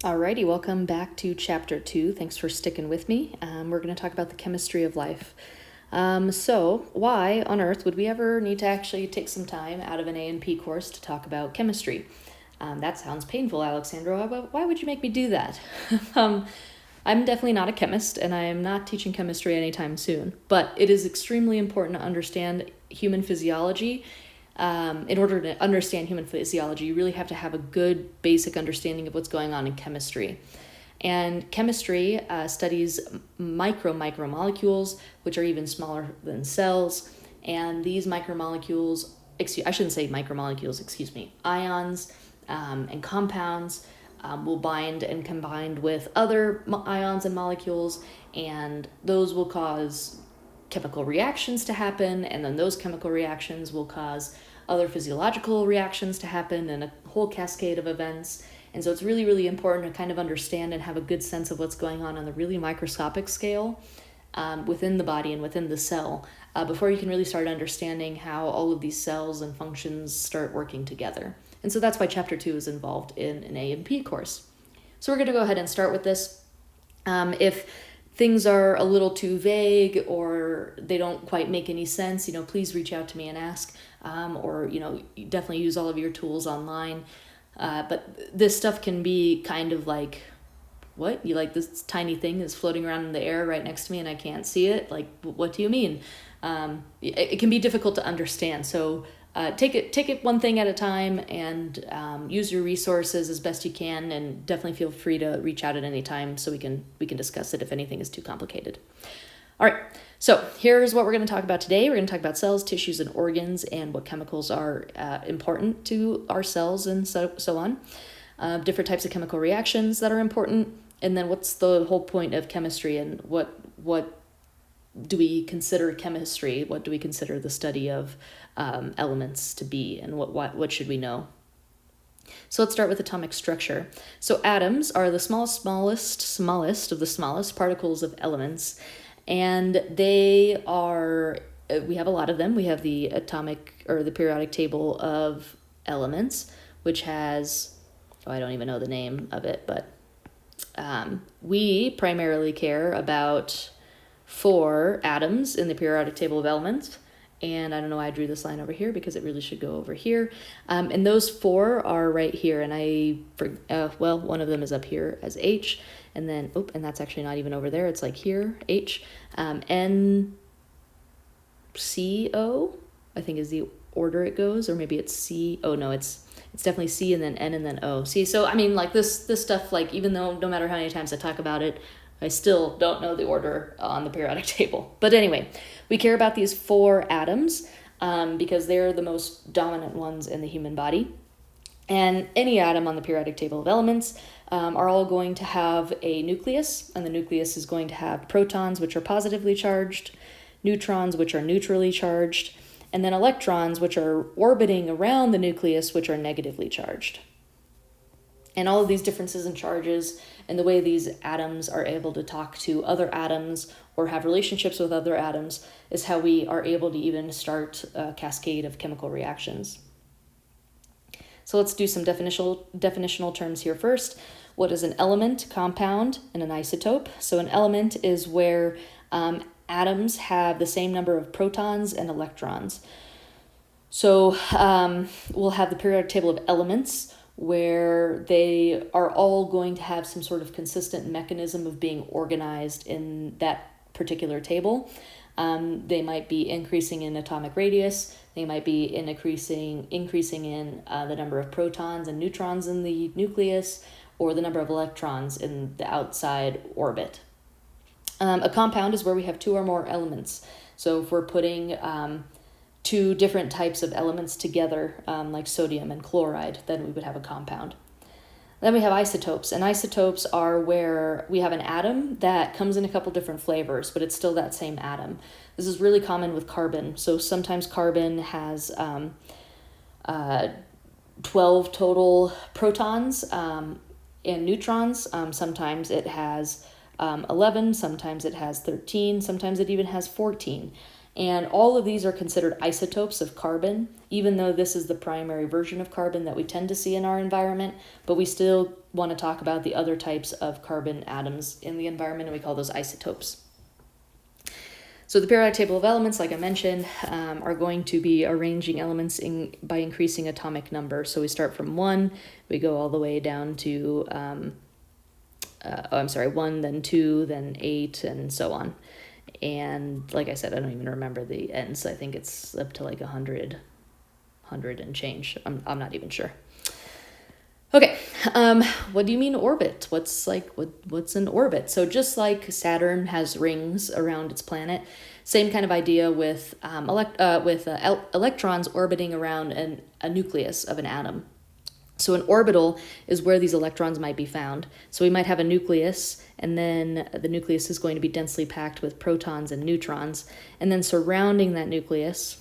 Alrighty, welcome back to Chapter 2. Thanks for sticking with me. We're going to talk about the chemistry of life. So, why on earth would we ever need to actually take some time out of an A&P course to talk about chemistry? That sounds painful, Alexandra. Why would you make me do that? I'm definitely not a chemist, and I am not teaching chemistry anytime soon. But it is extremely important to understand human physiology. In order to understand human physiology, you really have to have a good basic understanding of what's going on in chemistry. And chemistry studies micromolecules, which are even smaller than cells. And these micromolecules, I shouldn't say micromolecules, ions and compounds will bind and combine with other ions and molecules, and those will cause chemical reactions to happen, and then those chemical reactions will cause other physiological reactions to happen and a whole cascade of events. And so it's really, really important to kind of understand and have a good sense of what's going on the really microscopic scale within the body and within the cell before you can really start understanding how all of these cells and functions start working together. And so that's why Chapter 2 is involved in an A&P course. So we're going to go ahead and start with this. If things are a little too vague or they don't quite make any sense, please reach out to me and ask, or, definitely use all of your tools online. But this stuff can be kind of like, what? You like this tiny thing is floating around in the air right next to me and I can't see it? Like, what do you mean? It can be difficult to understand. So take it one thing at a time and use your resources as best you can, and definitely feel free to reach out at any time so we can discuss it if anything is too complicated. All right, so here's what we're going to talk about today. We're going to talk about cells, tissues, and organs, and what chemicals are important to our cells and so on. Different types of chemical reactions that are important, and then what's the whole point of chemistry, and what do we consider chemistry? What do we consider the study of elements to be, and what should we know? So let's start with atomic structure. So atoms are the smallest of the smallest particles of elements, and they are, we have a lot of them. We have the atomic or the periodic table of elements, which has, I don't even know the name of it, but we primarily care about 4 atoms in the periodic table of elements. And I don't know why I drew this line over here because it really should go over here. And those 4 are right here. And one of them is up here as H. And then, and that's actually not even over there. It's like here, H. NCO, I think is the order it goes. Or maybe it's C. Oh, no, it's definitely C and then N and then O. See, so I mean, like this stuff, like even though no matter how many times I talk about it, I still don't know the order on the periodic table. But anyway, we care about these 4 atoms because they're the most dominant ones in the human body. And any atom on the periodic table of elements are all going to have a nucleus, and the nucleus is going to have protons, which are positively charged, neutrons, which are neutrally charged, and then electrons, which are orbiting around the nucleus, which are negatively charged. And all of these differences in charges and the way these atoms are able to talk to other atoms or have relationships with other atoms is how we are able to even start a cascade of chemical reactions. So let's do some definitional terms here first. What is an element, compound, and an isotope? So an element is where atoms have the same number of protons and electrons. So we'll have the periodic table of elements, where they are all going to have some sort of consistent mechanism of being organized in that particular table. They might be increasing in atomic radius. They might be increasing in the number of protons and neutrons in the nucleus, or the number of electrons in the outside orbit. A compound is where we have 2 or more elements. So if we're putting 2 different types of elements together, like sodium and chloride, then we would have a compound. Then we have isotopes, and isotopes are where we have an atom that comes in a couple different flavors, but it's still that same atom. This is really common with carbon. So sometimes carbon has 12 total protons and neutrons. Sometimes it has 11, sometimes it has 13, sometimes it even has 14. And all of these are considered isotopes of carbon, even though this is the primary version of carbon that we tend to see in our environment. But we still want to talk about the other types of carbon atoms in the environment, and we call those isotopes. So the periodic table of elements, like I mentioned, are going to be arranging elements by increasing atomic number. So we start from 1, we go all the way down to, 1, then 2, then 8, and so on. And like I said, I don't even remember the ends. I think it's up to like 100 and change. I'm not even sure. Okay, what do you mean orbit? What's an orbit? So just like Saturn has rings around its planet, same kind of idea with electrons orbiting around a nucleus of an atom. So an orbital is where these electrons might be found. So we might have a nucleus, and then the nucleus is going to be densely packed with protons and neutrons, and then surrounding that nucleus,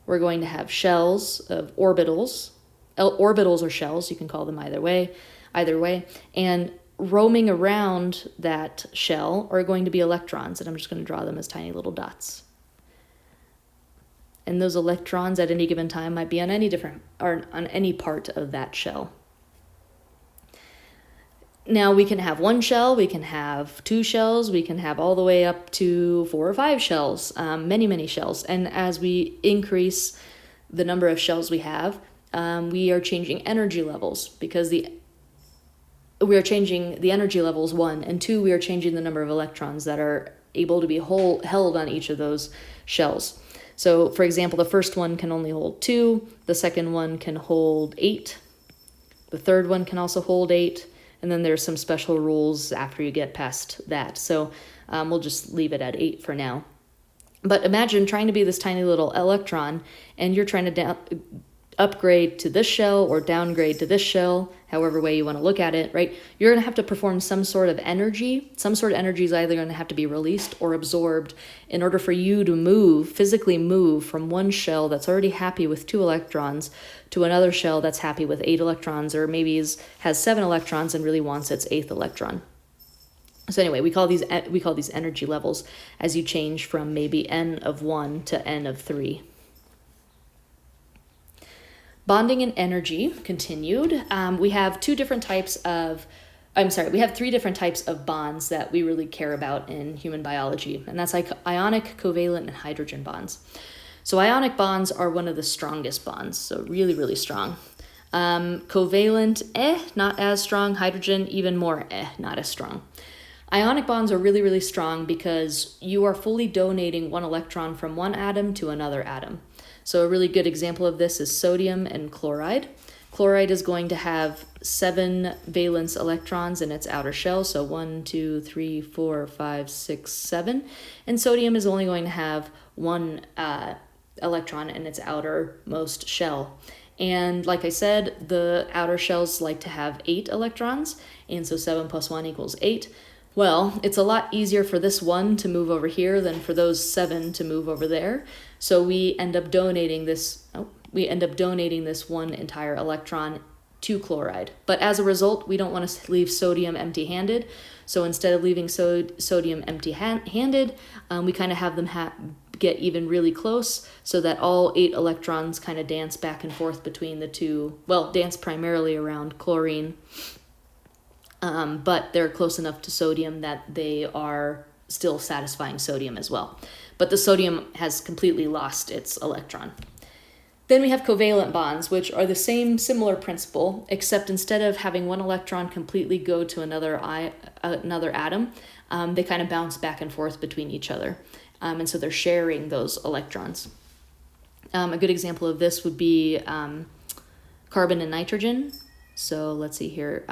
we're going to have shells of orbitals. Orbitals or shells, you can call them either way, and roaming around that shell are going to be electrons, and I'm just going to draw them as tiny little dots. And those electrons at any given time might be on any part of that shell. Now we can have one shell, we can have 2 shells, we can have all the way up to 4 or 5 shells, many shells. And as we increase the number of shells we have, we are changing energy levels, because we are changing the energy levels, 1, and 2, we are changing the number of electrons that are able to be held on each of those shells. So for example, the first one can only hold 2, the second one can hold 8, the third one can also hold 8, and then there's some special rules after you get past that. So we'll just leave it at 8 for now. But imagine trying to be this tiny little electron, and you're trying to upgrade to this shell or downgrade to this shell, however way you want to look at it, right? You're going to have to perform some sort of energy. Some sort of energy is either going to have to be released or absorbed in order for you to physically move from one shell that's already happy with 2 electrons to another shell that's happy with 8 electrons, or maybe has 7 electrons and really wants its 8th electron. So anyway, we call these energy levels as you change from maybe n of 1 to n of 3. Bonding and energy continued. We have 3 different types of bonds that we really care about in human biology, and that's like ionic, covalent, and hydrogen bonds. So ionic bonds are one of the strongest bonds, so really strong. Covalent, not as strong. Hydrogen, even more, not as strong. Ionic bonds are really strong because you are fully donating 1 electron from one atom to another atom. So a really good example of this is sodium and chloride. Chloride is going to have 7 valence electrons in its outer shell, so 1, 2, 3, 4, 5, 6, 7. And sodium is only going to have 1 electron in its outermost shell. And like I said, the outer shells like to have 8 electrons, and so 7 plus 1 equals 8. Well, it's a lot easier for this 1 to move over here than for those 7 to move over there. So we end up donating this 1 entire electron to chloride. But as a result, we don't want to leave sodium empty-handed. So instead of leaving sodium empty-handed, we kind of have them get even really close so that all 8 electrons kind of dance back and forth between the two. Well, dance primarily around chlorine. But they're close enough to sodium that they are still satisfying sodium as well. But the sodium has completely lost its electron. Then we have covalent bonds, which are the similar principle, except instead of having 1 electron completely go to another atom, they kind of bounce back and forth between each other. And so they're sharing those electrons. A good example of this would be carbon and nitrogen. So let's see here.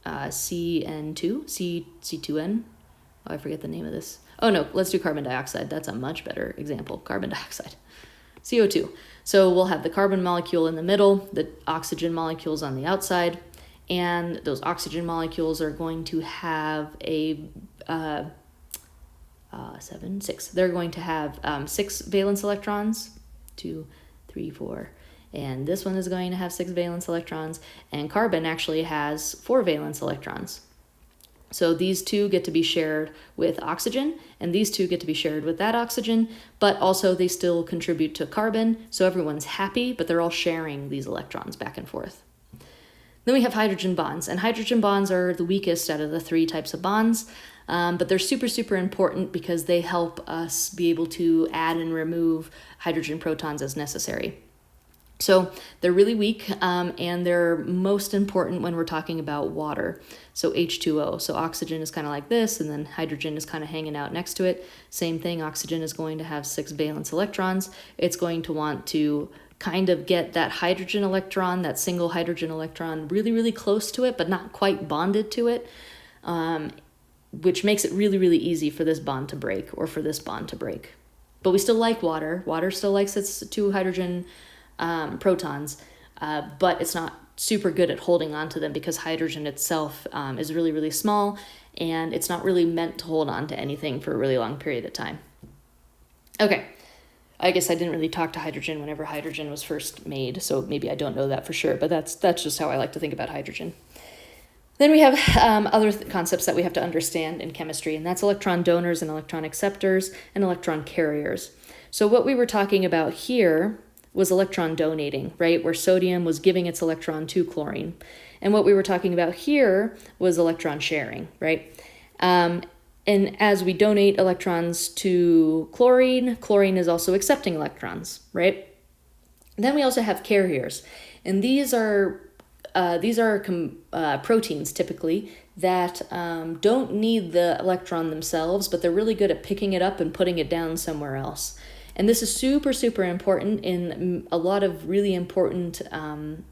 C2N. Oh, I forget the name of this. Oh no, let's do carbon dioxide. That's a much better example. Carbon dioxide. CO2. So we'll have the carbon molecule in the middle, the oxygen molecules on the outside, and those oxygen molecules are going to have six. They're going to have 6 valence electrons, 2, 3, 4. And this one is going to have 6 valence electrons, and carbon actually has 4 valence electrons. So these two get to be shared with oxygen, and these two get to be shared with that oxygen, but also they still contribute to carbon, so everyone's happy, but they're all sharing these electrons back and forth. Then we have hydrogen bonds, and hydrogen bonds are the weakest out of the three types of bonds, but they're super, super important because they help us be able to add and remove hydrogen protons as necessary. So they're really weak, and they're most important when we're talking about water. So H2O. So oxygen is kind of like this, and then hydrogen is kind of hanging out next to it. Same thing, oxygen is going to have 6 valence electrons. It's going to want to kind of get that hydrogen electron, that single hydrogen electron, really, really close to it, but not quite bonded to it, which makes it really, really easy for this bond to break or for this bond to break. But we still like water. Water still likes its 2 hydrogen protons, but it's not super good at holding on to them because hydrogen itself is really, really small, and it's not really meant to hold on to anything for a really long period of time. Okay, I guess I didn't really talk to hydrogen whenever hydrogen was first made, so maybe I don't know that for sure, but that's just how I like to think about hydrogen. Then we have other concepts that we have to understand in chemistry, and that's electron donors and electron acceptors and electron carriers. So what we were talking about here was electron donating, right? Where sodium was giving its electron to chlorine. And what we were talking about here was electron sharing, right? And as we donate electrons to chlorine, chlorine is also accepting electrons, right? Then we also have carriers. And these are proteins typically that don't need the electron themselves, but they're really good at picking it up and putting it down somewhere else. And this is super, super important in a lot of really important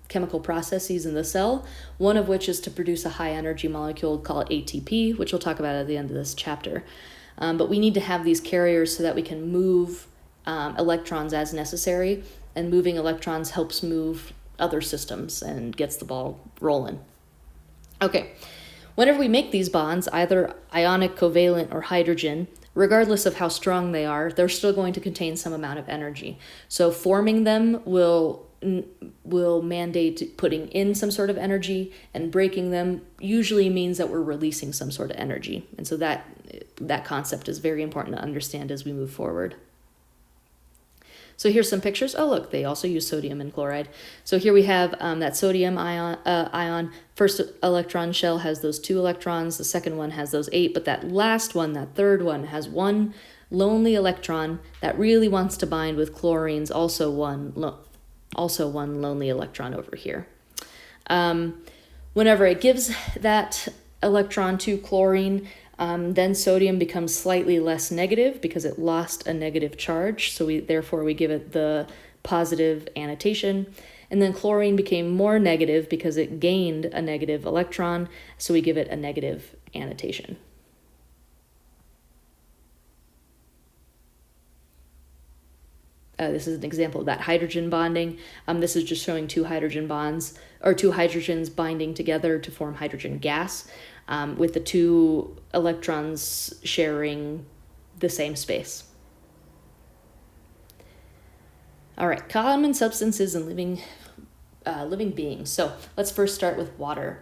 chemical processes in the cell, one of which is to produce a high energy molecule called ATP, which we'll talk about at the end of this chapter. But we need to have these carriers so that we can move electrons as necessary, and moving electrons helps move other systems and gets the ball rolling. Okay, whenever we make these bonds, either ionic, covalent, or hydrogen, regardless of how strong they are, they're still going to contain some amount of energy. So forming them will mandate putting in some sort of energy, and breaking them usually means that we're releasing some sort of energy. And so that concept is very important to understand as we move forward. So here's some pictures. Oh, look, they also use sodium and chloride. So here we have that sodium ion. First electron shell has those 2 electrons. The second one has those 8. But that last one, that third one, has 1 lonely electron that really wants to bind with chlorine's also one lonely electron over here. Whenever it gives that electron to chlorine, then sodium becomes slightly less negative because it lost a negative charge, so therefore we give it the positive annotation. And then chlorine became more negative because it gained a negative electron, so we give it a negative annotation. This is an example of that hydrogen bonding. This is just showing 2 hydrogen bonds, or 2 hydrogens binding together to form hydrogen gas, with the 2 electrons sharing the same space. All right, common substances in living beings. So let's first start with water.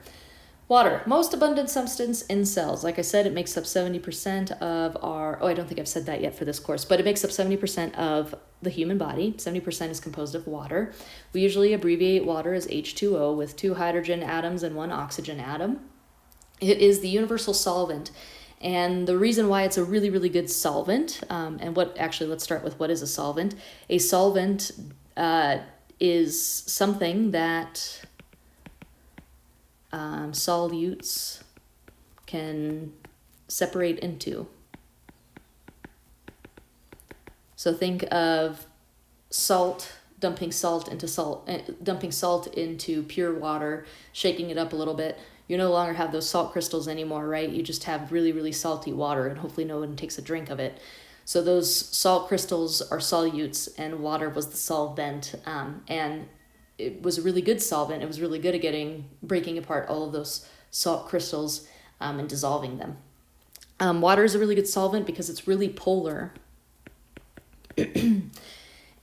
Water, most abundant substance in cells. Like I said, it makes up 70% of our, I don't think I've said that yet for this course, but it makes up 70% of the human body. 70% is composed of water. We usually abbreviate water as H2O with 2 hydrogen atoms and 1 oxygen atom. It is the universal solvent. And the reason why it's a really, really good solvent, let's start with what is a solvent. A solvent is something that solutes can separate into. So think of salt, dumping salt into pure water, shaking it up a little bit. You no longer have those salt crystals anymore, right? You just have really, really salty water, and hopefully no one takes a drink of it. So those salt crystals are solutes, and water was the solvent, and it was a really good solvent. It was really good at breaking apart all of those salt crystals and dissolving them. Water is a really good solvent because it's really polar.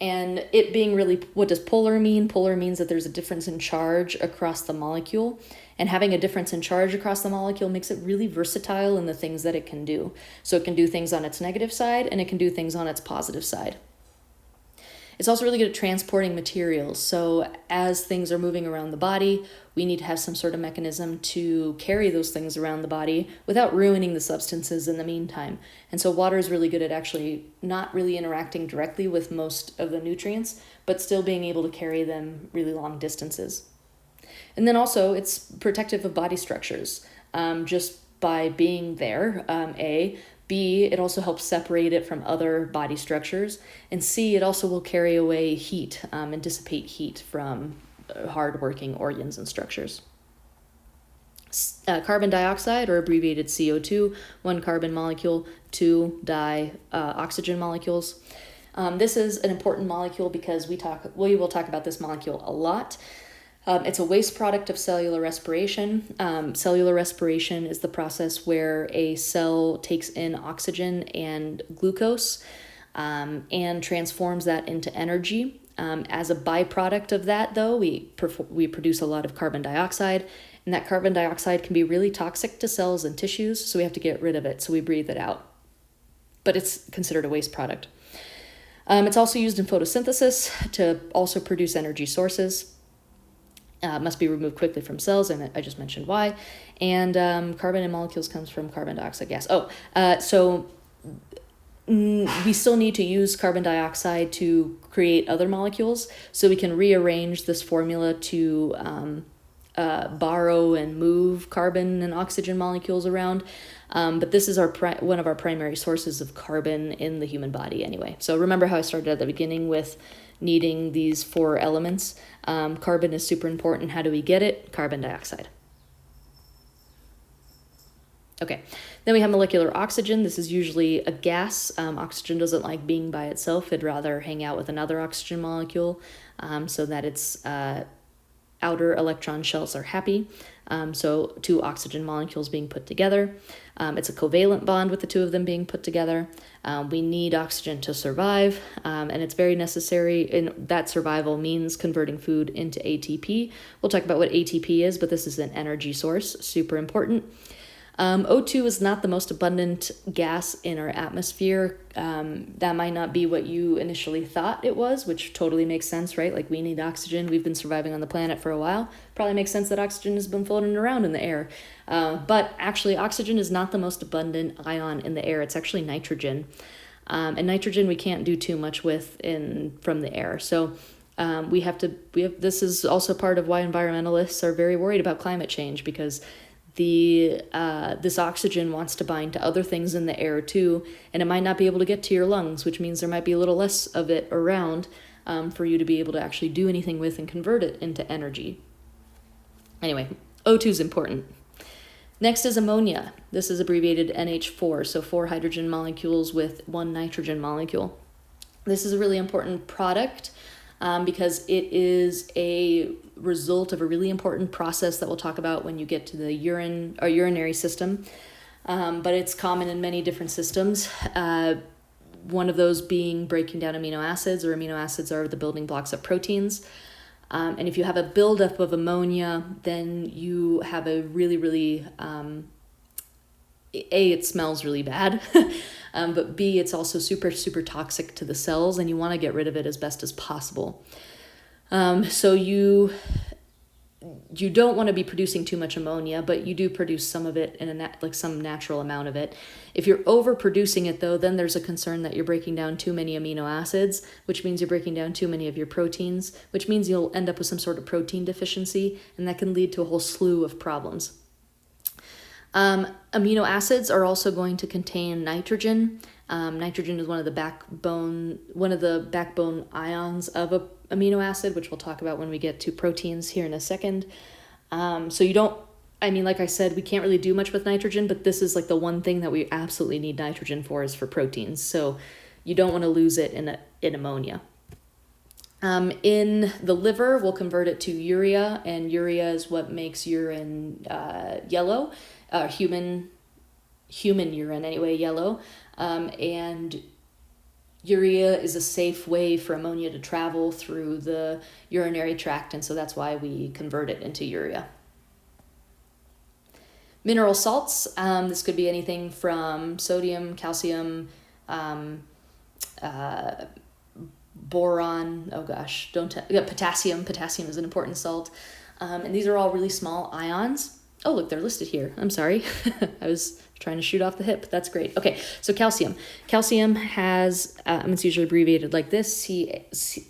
And it being really, what does polar mean? Polar means that there's a difference in charge across the molecule. And having a difference in charge across the molecule makes it really versatile in the things that it can do. So it can do things on its negative side, and it can do things on its positive side. It's also really good at transporting materials. So as things are moving around the body, we need to have some sort of mechanism to carry those things around the body without ruining the substances in the meantime. And so water is really good at actually not really interacting directly with most of the nutrients, but still being able to carry them really long distances. And then also it's protective of body structures, just by being there, A. B, it also helps separate it from other body structures. And C, it also will carry away heat and dissipate heat from hard-working organs and structures. Carbon dioxide, or abbreviated CO2, one carbon molecule, two oxygen molecules. This is an important molecule because we will talk about this molecule a lot. It's a waste product of cellular respiration. Cellular respiration is the process where a cell takes in oxygen and glucose and transforms that into energy. As a byproduct of that, though, we produce a lot of carbon dioxide, and that carbon dioxide can be really toxic to cells and tissues, so we have to get rid of it, so we breathe it out. But it's considered a waste product. It's also used in photosynthesis to also produce energy sources. Must be removed quickly from cells, and I just mentioned why. And carbon in molecules comes from carbon dioxide gas. We still need to use carbon dioxide to create other molecules, so we can rearrange this formula to borrow and move carbon and oxygen molecules around. But this is one of our primary sources of carbon in the human body anyway. So remember how I started at the beginning with needing these four elements. Carbon is super important. How do we get it? Carbon dioxide. Okay, then we have molecular oxygen. This is usually a gas. Oxygen doesn't like being by itself. It'd rather hang out with another oxygen molecule so that its outer electron shells are happy. So two oxygen molecules being put together. It's a covalent bond with the two of them being put together. We need oxygen to survive, and it's very necessary, and that survival means converting food into ATP. We'll talk about what ATP is, but this is an energy source, super important. O2 is not the most abundant gas in our atmosphere. That might not be what you initially thought it was, which totally makes sense, right? Like, we need oxygen. We've been surviving on the planet for a while. Probably makes sense that oxygen has been floating around in the air. But actually, oxygen is not the most abundant ion in the air. It's actually nitrogen. And nitrogen we can't do too much with from the air. So this is also part of why environmentalists are very worried about climate change, because this oxygen wants to bind to other things in the air too, and it might not be able to get to your lungs, which means there might be a little less of it around for you to be able to actually do anything with and convert it into energy. Anyway, O2 is important. Next is ammonia. This is abbreviated NH4, so 4 hydrogen molecules with 1 nitrogen molecule. This is a really important product because it is a result of a really important process that we'll talk about when you get to the urinary system. But it's common in many different systems. One of those being breaking down amino acids, or amino acids are the building blocks of proteins. And if you have a buildup of ammonia, then you have a really, really, it smells really bad, but B, it's also super, super toxic to the cells, and you want to get rid of it as best as possible. So you don't want to be producing too much ammonia, but you do produce some of it in some natural amount of it. If you're overproducing it, though, then there's a concern that you're breaking down too many amino acids, which means you're breaking down too many of your proteins, which means you'll end up with some sort of protein deficiency, and that can lead to a whole slew of problems. Amino acids are also going to contain nitrogen. Nitrogen is one of the backbone ions of an amino acid, which we'll talk about when we get to proteins here in a second. Like I said, we can't really do much with nitrogen, but this is like the one thing that we absolutely need nitrogen for, is for proteins. So you don't want to lose it in ammonia. In the liver, we'll convert it to urea, and urea is what makes urine yellow. Human urine anyway, yellow. And urea is a safe way for ammonia to travel through the urinary tract, and so that's why we convert it into urea. Mineral salts, this could be anything from sodium, calcium, boron, potassium. Potassium is an important salt. And these are all really small ions. Oh, look, they're listed here. I'm sorry. I was trying to shoot off the hip. That's great. Okay, so calcium. Calcium has, it's usually abbreviated like this,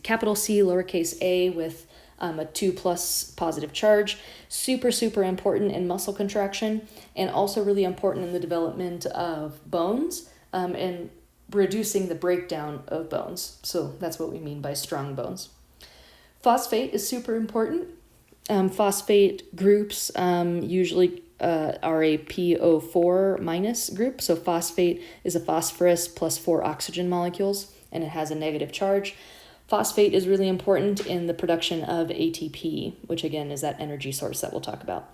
capital C, lowercase a, with a 2+ positive charge. Super, super important in muscle contraction, and also really important in the development of bones, and reducing the breakdown of bones. So that's what we mean by strong bones. Phosphate is super important. Phosphate groups usually are a PO4 minus group. So phosphate is a phosphorus plus 4 oxygen molecules, and it has a negative charge. Phosphate is really important in the production of ATP, which again is that energy source that we'll talk about.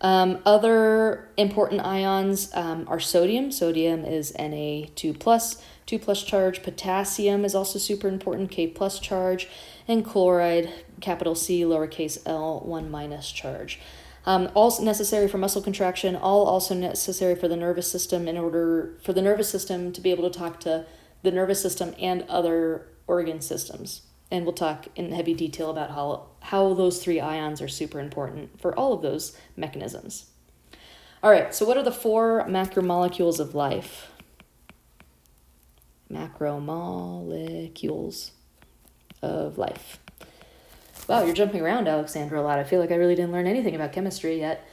Other important ions are sodium. Sodium is Na2+, 2+ charge. Potassium is also super important, K+ charge. And chloride, capital C, lowercase l, 1- charge. Also necessary for muscle contraction, all also necessary for the nervous system, in order for the nervous system to be able to talk to the nervous system and other organ systems. And we'll talk in heavy detail about how those 3 ions are super important for all of those mechanisms. All right, so what are the 4 macromolecules of life? Macromolecules of life. Wow, you're jumping around, Alexandra, a lot. I feel like I really didn't learn anything about chemistry yet.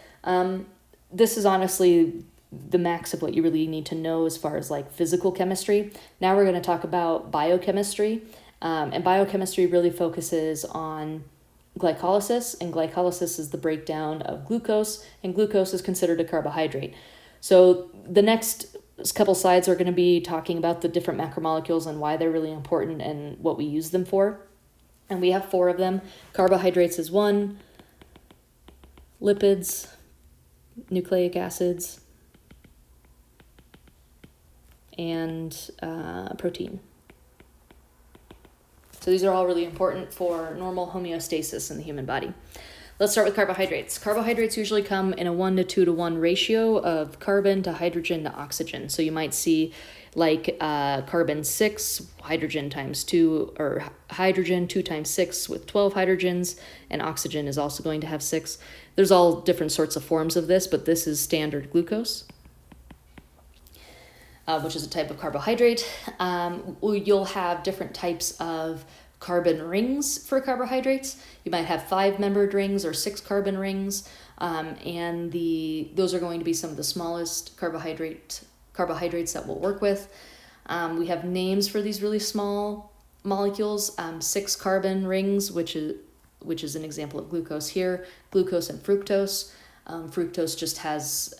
This is honestly the max of what you really need to know as far as like physical chemistry. Now we're going to talk about biochemistry. And biochemistry really focuses on glycolysis, and glycolysis is the breakdown of glucose, and glucose is considered a carbohydrate. So the next couple slides are going to be talking about the different macromolecules and why they're really important and what we use them for. And we have 4 of them. Carbohydrates is 1, lipids, nucleic acids, and protein. So these are all really important for normal homeostasis in the human body. Let's start with carbohydrates. Carbohydrates usually come in a 1 to 2 to 1 ratio of carbon to hydrogen to oxygen. So you might see like carbon 6, hydrogen times 2, or hydrogen 2 times 6 with 12 hydrogens, and oxygen is also going to have 6. There's all different sorts of forms of this, but this is standard glucose, which is a type of carbohydrate. You'll have different types of carbon rings for carbohydrates. You might have 5-membered rings or 6 carbon rings, and those are going to be some of the smallest carbohydrates that we'll work with. We have names for these really small molecules. 6 carbon rings, which is an example of glucose here. Glucose and fructose. Fructose just has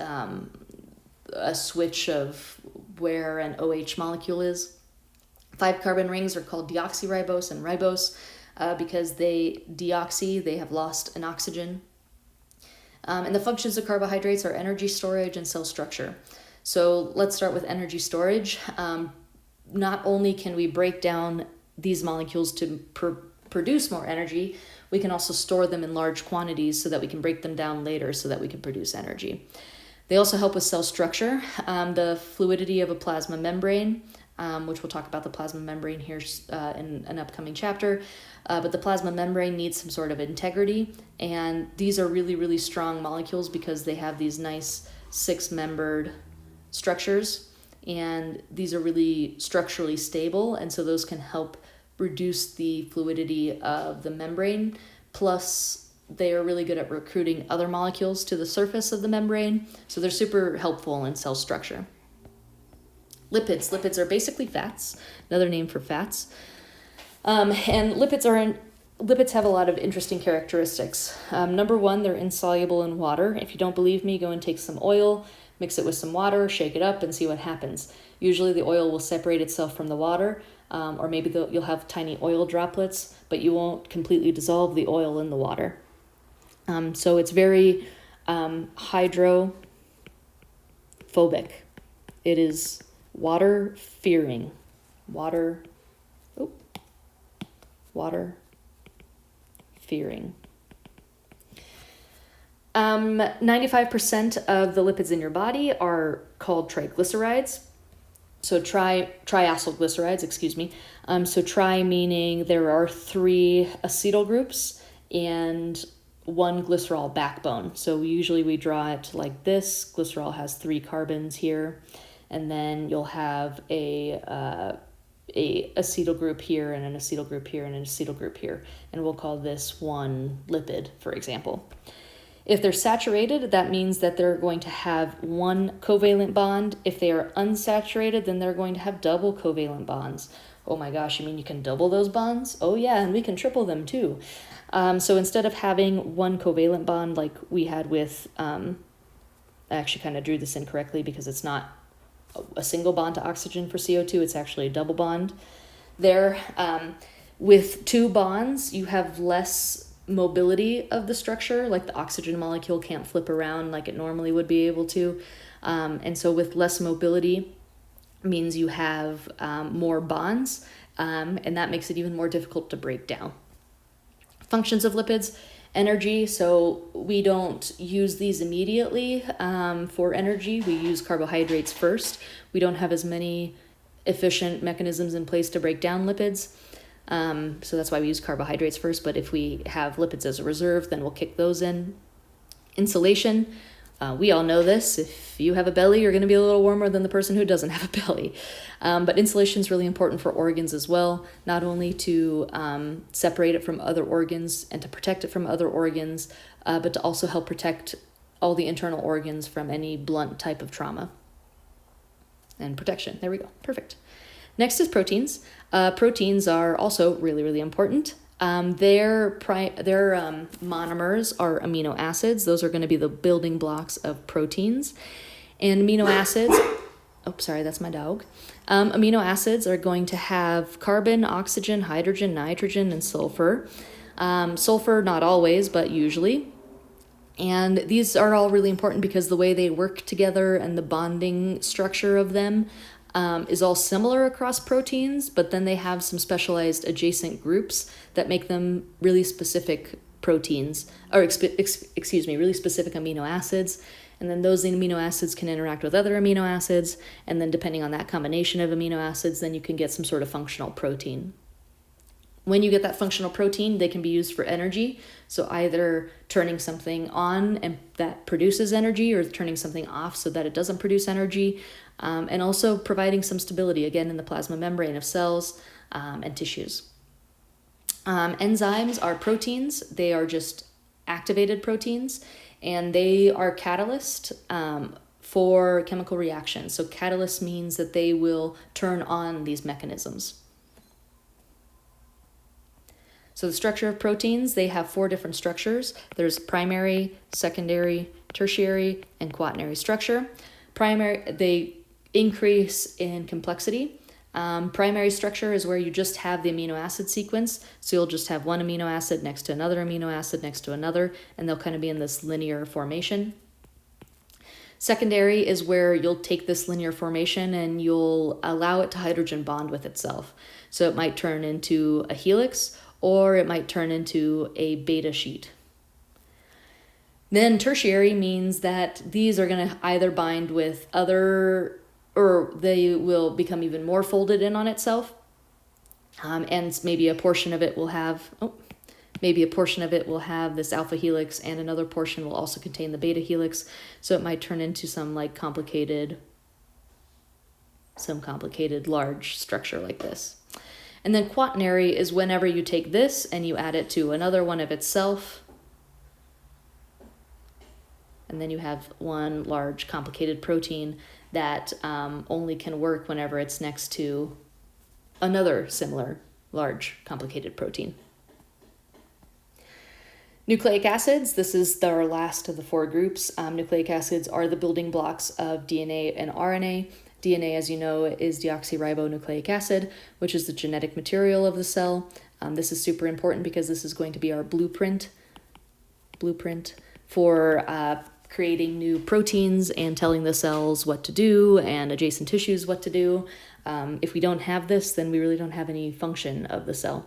a switch of where an OH molecule is. 5 carbon rings are called deoxyribose and ribose because they have lost an oxygen. And the functions of carbohydrates are energy storage and cell structure. So let's start with energy storage. Not only can we break down these molecules to produce more energy, we can also store them in large quantities so that we can break them down later so that we can produce energy. They also help with cell structure, the fluidity of a plasma membrane, which we'll talk about the plasma membrane here in an upcoming chapter. But the plasma membrane needs some sort of integrity, and these are really, really strong molecules because they have these nice 6-membered structures, and these are really structurally stable, and so those can help reduce the fluidity of the membrane. Plus, they are really good at recruiting other molecules to the surface of the membrane, so they're super helpful in cell structure. Lipids are basically fats, another name for fats. And lipids have a lot of interesting characteristics. Number 1, they're insoluble in water. If you don't believe me, go and take some oil, mix it with some water, shake it up, and see what happens. Usually the oil will separate itself from the water, or maybe you'll have tiny oil droplets, but you won't completely dissolve the oil in the water. So it's very hydrophobic. It is water-fearing. water, oh, water, fearing. 95% of the lipids in your body are called triglycerides. So triacylglycerides, excuse me. So tri meaning there are 3 acetyl groups and 1 glycerol backbone. So usually we draw it like this. Glycerol has 3 carbons here, and then you'll have a acetyl group here and an acetyl group here and an acetyl group here, and we'll call this one lipid, for example. If they're saturated, that means that they're going to have 1 covalent bond. If they are unsaturated, then they're going to have double covalent bonds. Oh my gosh, you mean you can double those bonds? Oh yeah, and we can triple them too. So instead of having 1 covalent bond like we had with, I actually kind of drew this incorrectly because it's not a single bond to oxygen for CO2, it's actually a double bond. There, with 2 bonds, you have less mobility of the structure, like the oxygen molecule can't flip around like it normally would be able to. And so with less mobility means you have more bonds, and that makes it even more difficult to break down. Functions of lipids, energy. So we don't use these immediately for energy. We use carbohydrates first. We don't have as many efficient mechanisms in place to break down lipids. So that's why we use carbohydrates first, but if we have lipids as a reserve, then we'll kick those in. Insulation, we all know this. If you have a belly, you're going to be a little warmer than the person who doesn't have a belly. But insulation is really important for organs as well, not only to separate it from other organs and to protect it from other organs, but to also help protect all the internal organs from any blunt type of trauma. And protection, there we go, perfect. Next is proteins. Proteins are also really, really important. Their monomers are amino acids. Those are going to be the building blocks of proteins. And amino acids, oh, sorry, that's my dog. Amino acids are going to have carbon, oxygen, hydrogen, nitrogen, and sulfur. Sulfur, not always, but usually. And these are all really important because the way they work together and the bonding structure of them is all similar across proteins, but then they have some specialized adjacent groups that make them really specific proteins, or really specific amino acids. And then those amino acids can interact with other amino acids, and then depending on that combination of amino acids, then you can get some sort of functional protein. When you get that functional protein, they can be used for energy. So either turning something on and that produces energy, or turning something off so that it doesn't produce energy, and also providing some stability, again, in the plasma membrane of cells and tissues. Enzymes are proteins. They are just activated proteins, and they are catalyst for chemical reactions. So catalyst means that they will turn on these mechanisms. So the structure of proteins, they have 4 different structures. There's primary, secondary, tertiary, and quaternary structure. Primary, they increase in complexity. Primary structure is where you just have the amino acid sequence. So you'll just have one amino acid next to another amino acid next to another, and they'll kind of be in this linear formation. Secondary is where you'll take this linear formation and you'll allow it to hydrogen bond with itself. So it might turn into a helix, or it might turn into a beta sheet. Then tertiary means that these are going to either bind with other, or they will become even more folded in on itself. And maybe a portion of it will have, this alpha helix, and another portion will also contain the beta helix. So it might turn into some complicated large structure like this. And then quaternary is whenever you take this and you add it to another one of itself. And then you have one large complicated protein that only can work whenever it's next to another similar large complicated protein. Nucleic acids, this is our last of the 4 groups. Nucleic acids are the building blocks of DNA and RNA. DNA, as you know, is deoxyribonucleic acid, which is the genetic material of the cell. This is super important because this is going to be our blueprint for creating new proteins and telling the cells what to do and adjacent tissues what to do. If we don't have this, then we really don't have any function of the cell.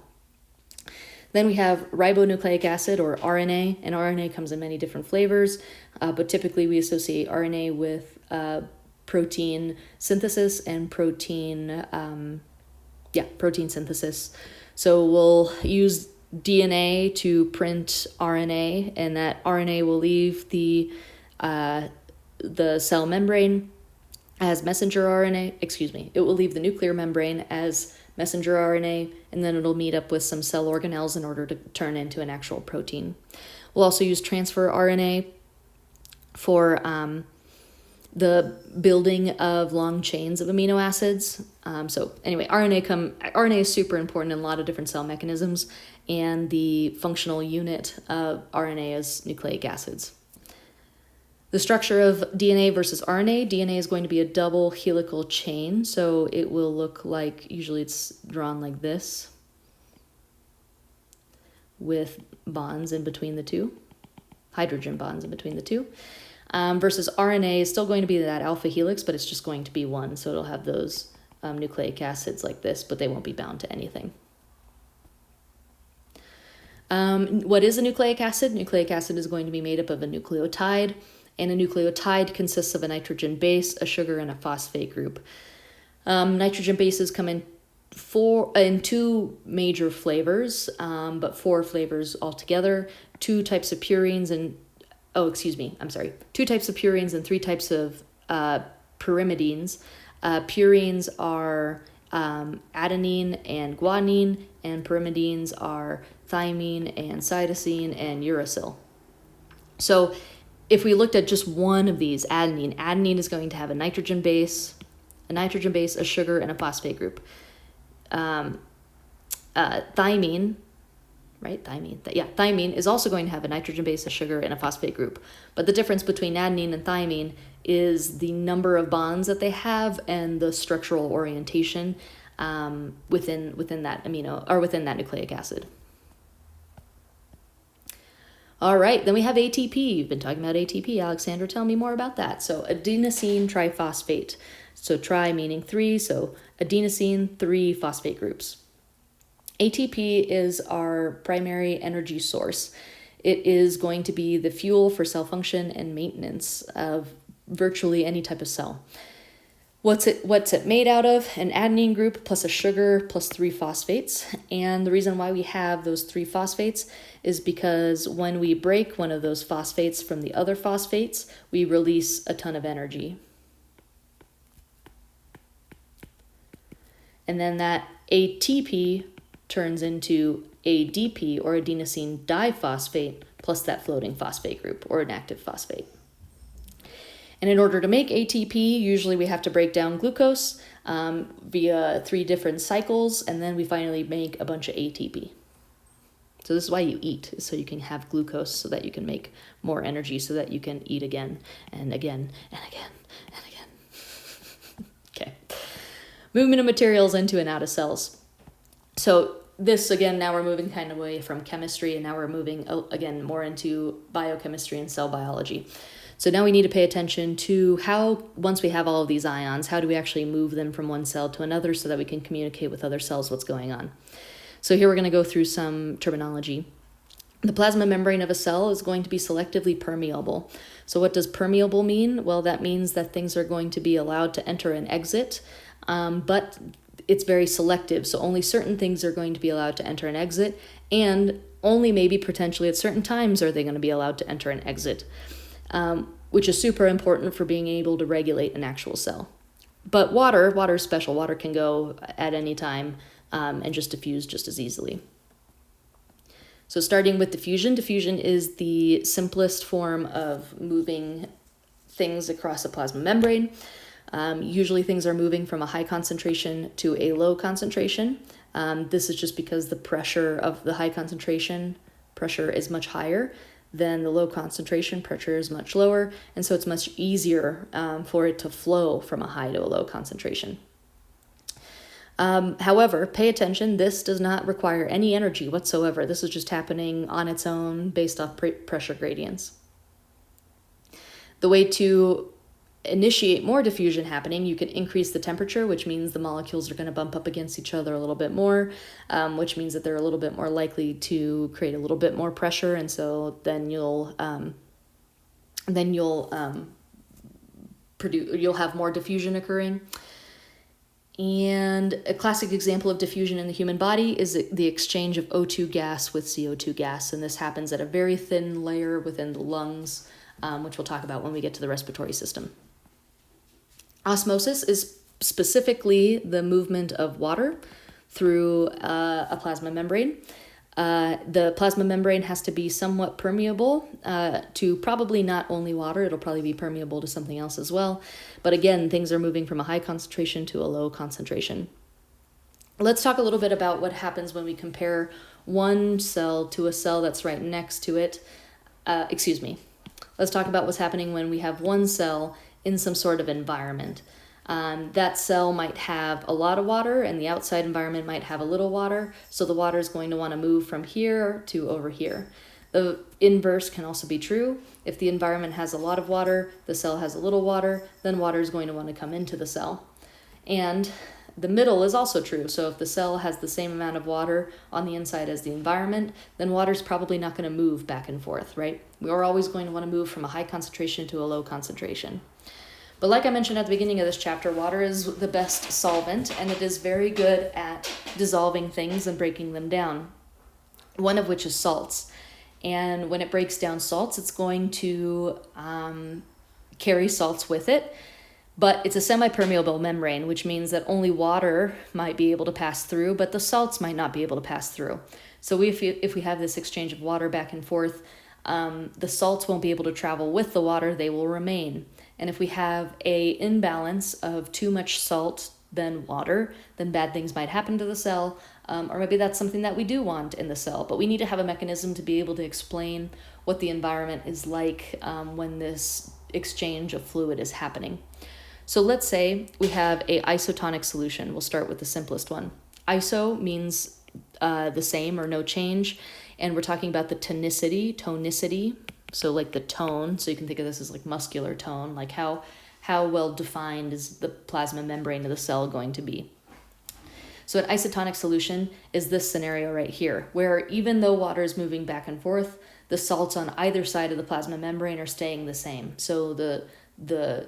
Then we have ribonucleic acid, or RNA, and RNA comes in many different flavors, but typically we associate RNA with protein synthesis and protein synthesis. So we'll use DNA to print RNA, and that RNA will leave the cell membrane as messenger RNA. It will leave the nuclear membrane as messenger RNA, and then it'll meet up with some cell organelles in order to turn into an actual protein. We'll also use transfer RNA for the building of long chains of amino acids. So anyway, RNA is super important in a lot of different cell mechanisms, and the functional unit of RNA is nucleic acids. The structure of DNA versus RNA, DNA is going to be a double helical chain, so it will look like, usually it's drawn like this, with bonds in between the two, hydrogen bonds in between the two. Versus RNA is still going to be that alpha helix, but it's just going to be one, so it'll have those nucleic acids like this, but they won't be bound to anything. What is a nucleic acid? Nucleic acid is going to be made up of a nucleotide, and a nucleotide consists of a nitrogen base, a sugar, and a phosphate group. Nitrogen bases come in two major flavors, but 4 flavors altogether. 2 types of purines and 2 types of purines and 3 types of pyrimidines. Purines are adenine and guanine, and pyrimidines are thymine and cytosine and uracil. So if we looked at just one of these, adenine is going to have a nitrogen base, a sugar, and a phosphate group. Thymine is also going to have a nitrogen base, a sugar, and a phosphate group. But the difference between adenine and thymine is the number of bonds that they have and the structural orientation within that nucleic acid. All right, then we have ATP. You've been talking about ATP. Alexandra, tell me more about that. So adenosine triphosphate. So tri meaning 3, so adenosine, 3 phosphate groups. ATP is our primary energy source. It is going to be the fuel for cell function and maintenance of virtually any type of cell. What's it made out of? An adenine group plus a sugar plus 3 phosphates. And the reason why we have those 3 phosphates is because when we break one of those phosphates from the other phosphates, we release a ton of energy. And then that ATP turns into ADP, or adenosine diphosphate, plus that floating phosphate group, or an active phosphate. And in order to make ATP, usually we have to break down glucose via 3 different cycles, and then we finally make a bunch of ATP. So this is why you eat, so you can have glucose so that you can make more energy so that you can eat again and again and again and again. Okay. Movement of materials into and out of cells. So this, again, now we're moving kind of away from chemistry, and now we're moving, again, more into biochemistry and cell biology. So now we need to pay attention to how, once we have all of these ions, how do we actually move them from one cell to another so that we can communicate with other cells what's going on. So here we're going to go through some terminology. The plasma membrane of a cell is going to be selectively permeable. So what does permeable mean? Well, that means that things are going to be allowed to enter and exit, but it's very selective. So only certain things are going to be allowed to enter and exit, and only maybe potentially at certain times are they going to be allowed to enter and exit, which is super important for being able to regulate an actual cell. But water is special. Water can go at any time and just diffuse just as easily. So starting with diffusion is the simplest form of moving things across a plasma membrane. Usually things are moving from a high concentration to a low concentration. This is just because the pressure of the high concentration pressure is much higher than the low concentration pressure is much lower, and so it's much easier for it to flow from a high to a low concentration. However, pay attention, this does not require any energy whatsoever. This is just happening on its own based off pressure gradients. The way to initiate more diffusion happening, you can increase the temperature, which means the molecules are going to bump up against each other a little bit more, which means that they're a little bit more likely to create a little bit more pressure, and so then you'll have more diffusion occurring. And a classic example of diffusion in the human body is the exchange of O2 gas with CO2 gas, and this happens at a very thin layer within the lungs, which we'll talk about when we get to the respiratory system. Osmosis is specifically the movement of water through a plasma membrane. The plasma membrane has to be somewhat permeable to probably not only water, it'll probably be permeable to something else as well. But again, things are moving from a high concentration to a low concentration. Let's talk a little bit about what happens when we compare one cell to a cell that's right next to it. Let's talk about what's happening when we have one cell in some sort of environment. That cell might have a lot of water and the outside environment might have a little water, so the water is going to want to move from here to over here. The inverse can also be true. If the environment has a lot of water, the cell has a little water, then water is going to want to come into the cell. And the middle is also true. So if the cell has the same amount of water on the inside as the environment, then water's probably not going to move back and forth, right? We are always going to want to move from a high concentration to a low concentration. But like I mentioned at the beginning of this chapter, water is the best solvent, and it is very good at dissolving things and breaking them down, one of which is salts. And when it breaks down salts, it's going to carry salts with it, but it's a semi-permeable membrane, which means that only water might be able to pass through, but the salts might not be able to pass through. So if we have this exchange of water back and forth, the salts won't be able to travel with the water, they will remain. And if we have an imbalance of too much salt than water, then bad things might happen to the cell, or maybe that's something that we do want in the cell. But we need to have a mechanism to be able to explain what the environment is like when this exchange of fluid is happening. So let's say we have an isotonic solution. We'll start with the simplest one. Iso means the same or no change, and we're talking about the tonicity. So like the tone, so you can think of this as like muscular tone, like how well defined is the plasma membrane of the cell going to be. So an isotonic solution is this scenario right here, where even though water is moving back and forth, the salts on either side of the plasma membrane are staying the same. So the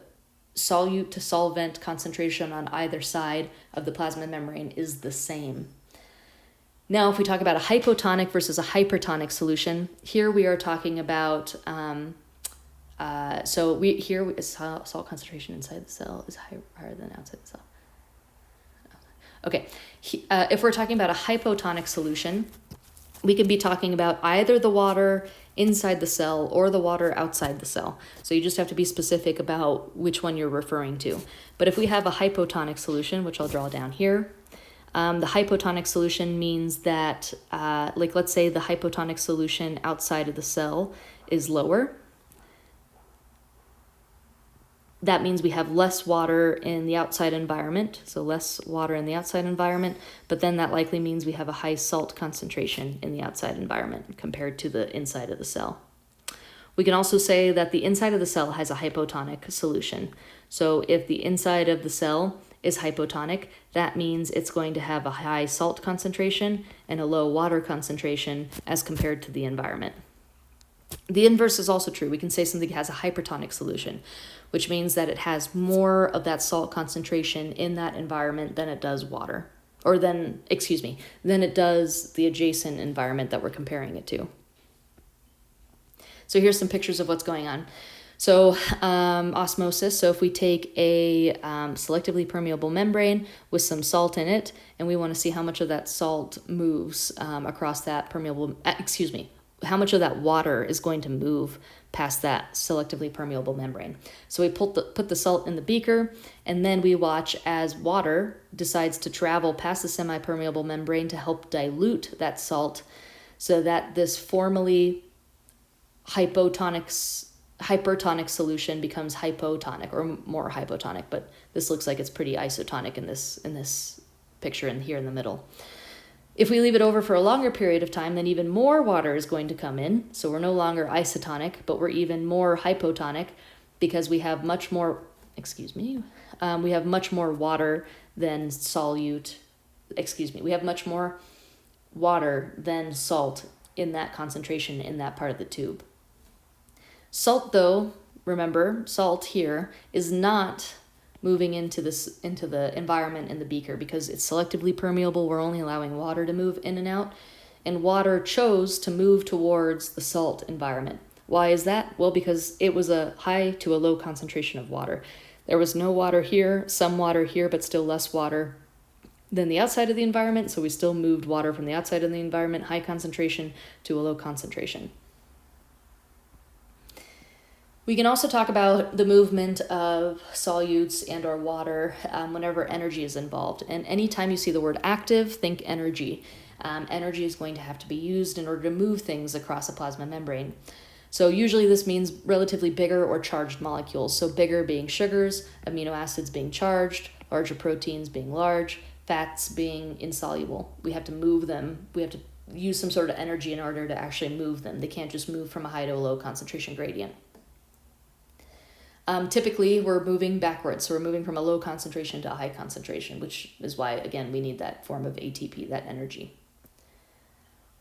solute to solvent concentration on either side of the plasma membrane is the same. Now, if we talk about a hypotonic versus a hypertonic solution, here we are talking about, salt concentration inside the cell is higher than outside the cell. Okay, if we're talking about a hypotonic solution, we could be talking about either the water inside the cell or the water outside the cell. So you just have to be specific about which one you're referring to. But if we have a hypotonic solution, which I'll draw down here, the hypotonic solution means that, let's say the hypotonic solution outside of the cell is lower. That means we have less water in the outside environment, so less water in the outside environment, but then that likely means we have a high salt concentration in the outside environment compared to the inside of the cell. We can also say that the inside of the cell has a hypotonic solution. So if the inside of the cell is hypotonic, that means it's going to have a high salt concentration and a low water concentration as compared to the environment. The inverse is also true. We can say something has a hypertonic solution, which means that it has more of that salt concentration in that environment than it does water, or than it does the adjacent environment that we're comparing it to. So here's some pictures of what's going on. So osmosis, so if we take a selectively permeable membrane with some salt in it, and we want to see how much of that salt moves across that how much of that water is going to move past that selectively permeable membrane. So we put the salt in the beaker, and then we watch as water decides to travel past the semi-permeable membrane to help dilute that salt so that this formerly hypertonic solution becomes hypotonic or more hypotonic, but this looks like it's pretty isotonic in this picture and here in the middle. If we leave it over for a longer period of time, then even more water is going to come in. So we're no longer isotonic, but we're even more hypotonic. because we have much more, we have much more water than we have much more water than salt in that concentration in that part of the tube. Salt, though, remember, salt here is not moving into the environment in the beaker because it's selectively permeable. We're only allowing water to move in and out, and water chose to move towards the salt environment. Why is that? Well, because it was a high to a low concentration of water. There was no water here, some water here, but still less water than the outside of the environment, so we still moved water from the outside of the environment, high concentration, to a low concentration. We can also talk about the movement of solutes and or water whenever energy is involved. And anytime you see the word active, think energy. Energy is going to have to be used in order to move things across a plasma membrane. So usually this means relatively bigger or charged molecules. So bigger being sugars, amino acids being charged, larger proteins being large, fats being insoluble. We have to move them. We have to use some sort of energy in order to actually move them. They can't just move from a high to a low concentration gradient. Typically, we're moving backwards, so we're moving from a low concentration to a high concentration, which is why, again, we need that form of ATP, that energy.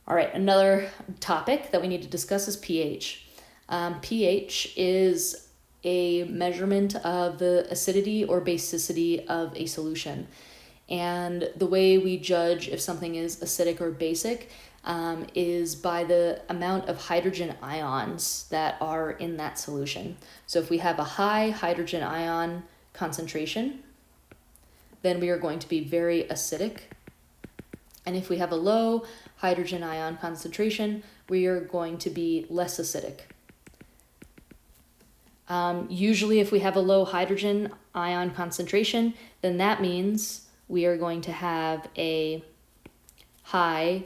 All right, another topic that we need to discuss is pH. pH is a measurement of the acidity or basicity of a solution. And the way we judge if something is acidic or basic is by the amount of hydrogen ions that are in that solution. So if we have a high hydrogen ion concentration, then we are going to be very acidic. And if we have a low hydrogen ion concentration, we are going to be less acidic. Usually if we have a low hydrogen ion concentration, then that means we are going to have a high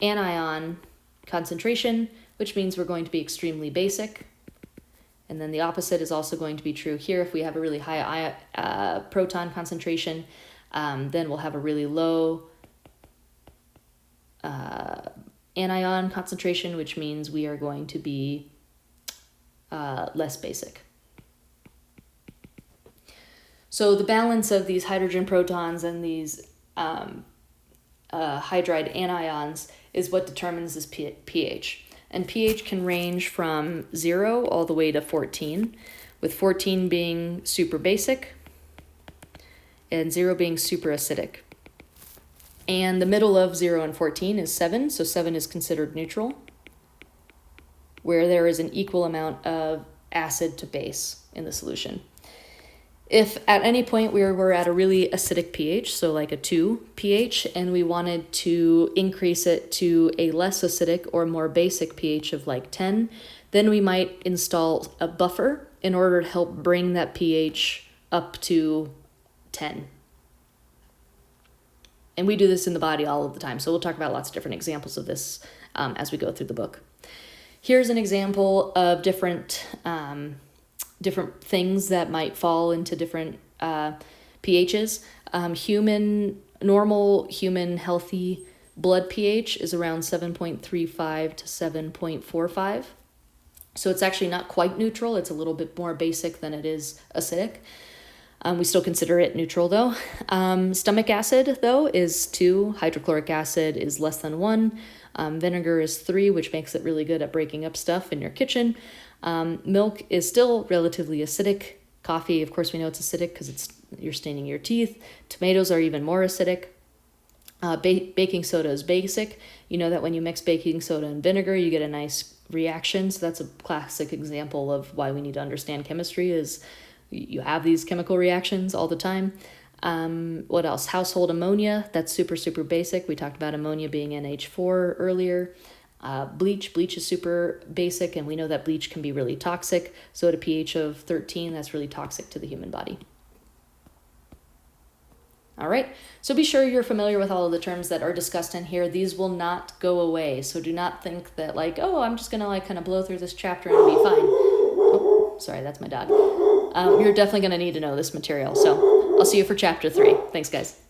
anion concentration, which means we're going to be extremely basic. And then the opposite is also going to be true here. If we have a really high proton concentration, then we'll have a really low anion concentration, which means we are going to be less basic. So the balance of these hydrogen protons and these hydride anions is what determines this pH. And pH can range from 0 all the way to 14, with 14 being super basic and 0 being super acidic. And the middle of 0 and 14 is 7, so 7 is considered neutral, where there is an equal amount of acid to base in the solution. If at any point we were at a really acidic pH, so like a 2 pH, and we wanted to increase it to a less acidic or more basic pH of like 10, then we might install a buffer in order to help bring that pH up to 10. And we do this in the body all of the time, so we'll talk about lots of different examples of this as we go through the book. Here's an example of different things that might fall into different pHs. Normal human healthy blood pH is around 7.35 to 7.45. So it's actually not quite neutral. It's a little bit more basic than it is acidic. We still consider it neutral though. Stomach acid though is 2. Hydrochloric acid is less than 1. Vinegar is 3, which makes it really good at breaking up stuff in your kitchen. Milk is still relatively acidic. Coffee, of course, we know it's acidic because you're staining your teeth. Tomatoes are even more acidic. Baking soda is basic. You know that when you mix baking soda and vinegar, you get a nice reaction. So that's a classic example of why we need to understand chemistry is you have these chemical reactions all the time. What else? Household ammonia, that's super, super basic. We talked about ammonia being NH4 earlier. Bleach is super basic, and we know that bleach can be really toxic. So at a pH of 13, that's really toxic to the human body. All right, so be sure you're familiar with all of the terms that are discussed in here. These will not go away, so do not think that like, oh, I'm just gonna like kind of blow through this chapter and be fine. Oh, sorry, that's my dog. You're definitely gonna need to know this material, so I'll see you for chapter 3. Thanks, guys.